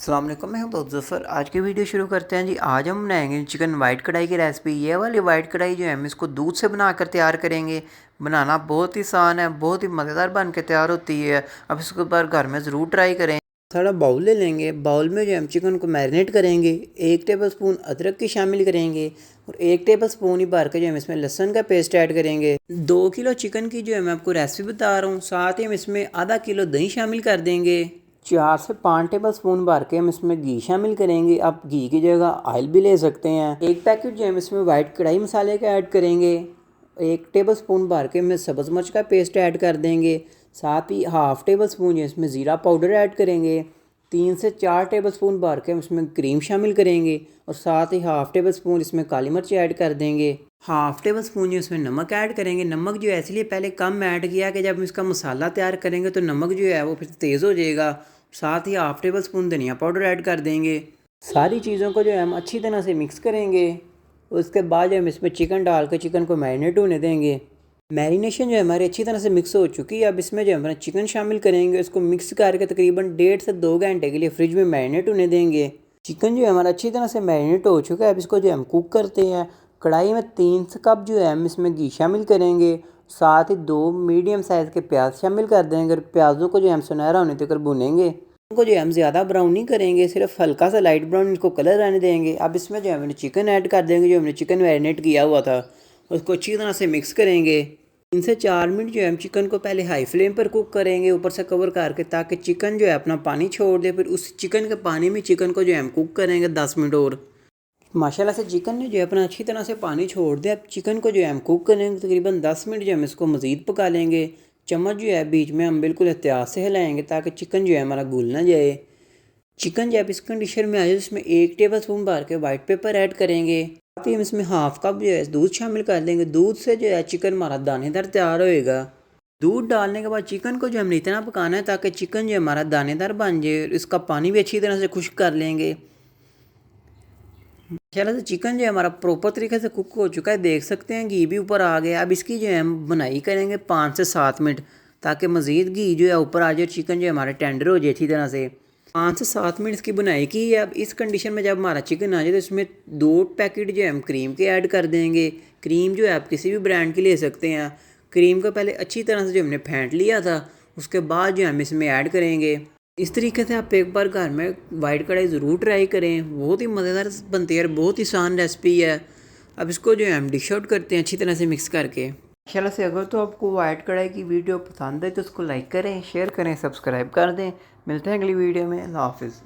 अस्सलाम वालेकुम, मैं हूं बहुत ज़फ़र। आज की वीडियो शुरू करते हैं जी। आज हम बनाएंगे चिकन वाइट कढ़ाई की रेसिपी। ये वाली वाइट कढ़ाई जो है हम इसको दूध से बनाकर तैयार करेंगे। बनाना बहुत ही आसान है, बहुत ही मज़ेदार बन के तैयार होती है। अब इसके ऊपर घर में ज़रूर ट्राई करें। थोड़ा बाउल ले लेंगे। बाउल में जो हम चिकन को मैरिनेट करेंगे। 1 टेबल स्पून अदरक की शामिल करेंगे और 1 टेबल स्पून ही भर के जो हम इसमें लहसुन का पेस्ट ऐड करेंगे। 2 किलो चिकन की जो है मैं आपको रेसिपी बता रहा हूँ। साथ ही हम इसमें आधा किलो दही शामिल कर देंगे। 4 से 5 टेबल स्पून भर के हम इसमें घी शामिल करेंगे। आप घी की जगह ऑयल भी ले सकते हैं। 1 पैकेट जो हम इसमें वाइट कढ़ाई मसाले का ऐड करेंगे। 1 टेबल स्पून भर के हम सब्ज़ मिर्च का पेस्ट ऐड कर देंगे। साथ ही ½ टेबल स्पून जो इसमें ज़ीरा पाउडर ऐड करेंगे। 3 से 4 टेबल स्पून भर के हम इसमें क्रीम शामिल करेंगे और साथ ही ½ टेबल स्पून इसमें काली मिर्च ऐड कर देंगे। ½ टेबल स्पून जो इसमें नमक ऐड करेंगे। नमक जो है इसलिए पहले कम ऐड किया कि जब हम इसका मसाला तैयार करेंगे तो नमक जो है वो फिर तेज़ हो जाएगा। साथ ही ½ टेबल स्पून धनिया पाउडर ऐड कर देंगे। सारी चीज़ों को जो है हम अच्छी तरह से मिक्स करेंगे। उसके बाद जो हम इसमें चिकन डाल के चिकन को मैरिनेट होने देंगे। मैरिनेशन जो है हमारी अच्छी तरह से मिक्स हो चुकी है। अब इसमें जो हम चिकन शामिल करेंगे, उसको मिक्स करके तकरीबन 1.5 से 2 घंटे के लिए फ्रिज में मैरिनेट होने देंगे। चिकन जो है हमारा अच्छी तरह से मैरिनेट हो चुका है। अब इसको जो हम कुक करते हैं। कढ़ाई में 3 कप जो है हम इसमें घी शामिल करेंगे। साथ ही 2 मीडियम साइज़ के प्याज शामिल कर देंगे और प्याज़ों को जो हम सुनहरा होने तक भुनेंगे। उनको जो हम ज़्यादा ब्राउन नहीं करेंगे, सिर्फ हल्का सा लाइट ब्राउन इसको कलर आने देंगे। अब इसमें जो हमने चिकन ऐड कर देंगे, जो हमने चिकन मैरिनेट किया हुआ था, उसको अच्छी तरह से मिक्स करेंगे। 3 से 4 मिनट जो है हम चिकन को पहले हाई फ्लेम पर कुक करेंगे, ऊपर से कवर करके, ताकि चिकन जो है अपना पानी छोड़ दे। फिर उस चिकन के पानी में चिकन को जो है हम कुक करेंगे 10 मिनट और। माशाल्लाह से चिकन ने जो है अपना अच्छी तरह से पानी छोड़ दिया। अब चिकन को जो है हम कुक करेंगे तकरीबन 10 मिनट जो हम इसको मज़ीद पका लेंगे। चम्मच जो है बीच में हम बिल्कुल एहतियात से हिलाएंगे ताकि चिकन जो है हमारा घुल ना जाए। चिकन जब इस कंडीशन में आ जाए इसमें 1 टेबल स्पून भर के वाइट पेपर ऐड करेंगे। साथ ही हम इसमें हाफ कप जो है दूध शामिल कर देंगे। दूध से जो है चिकन हमारा दानेदार तैयार होएगा। दूध डालने के बाद चिकन को जो हमने इतना पकाना है ताकि चिकन जो हमारा दानेदार बन जाए। इसका पानी भी अच्छी तरह से खुश्क कर लेंगे। माशाल्लाह से चिकन जो है हमारा प्रॉपर तरीके से कुक हो चुका है, देख सकते हैं घी भी ऊपर आ गया। अब इसकी जो है हम बनाई करेंगे 5 से 7 मिनट, ताकि मज़ीद घी जो है ऊपर आ जाए, चिकन जो है हमारा टेंडर हो जाए अच्छी तरह से। 5 से 7 मिनट इसकी बनाई की है। अब इस कंडीशन में जब हमारा चिकन आ जाए तो इसमें 2 पैकेट जो है हम क्रीम के ऐड कर देंगे। क्रीम जो है आप किसी भी ब्रांड की ले सकते हैं। क्रीम को पहले अच्छी तरह से जो हमने फेंट लिया था, उसके बाद जो हम इसमें ऐड करेंगे। इस तरीके से आप एक बार घर में वाइट कढ़ाई ज़रूर ट्राई करें, बहुत ही मज़ेदार बनती है, बहुत ही आसान रेसिपी है। अब इसको जो है हम डिश आउट करते हैं अच्छी तरह से मिक्स करके। माशाल्लाह से अगर तो आपको वाइट कढ़ाई की वीडियो पसंद है तो उसको लाइक करें, शेयर करें, सब्सक्राइब कर दें। मिलते हैं अगली वीडियो में। अल्लाह हाफिज़।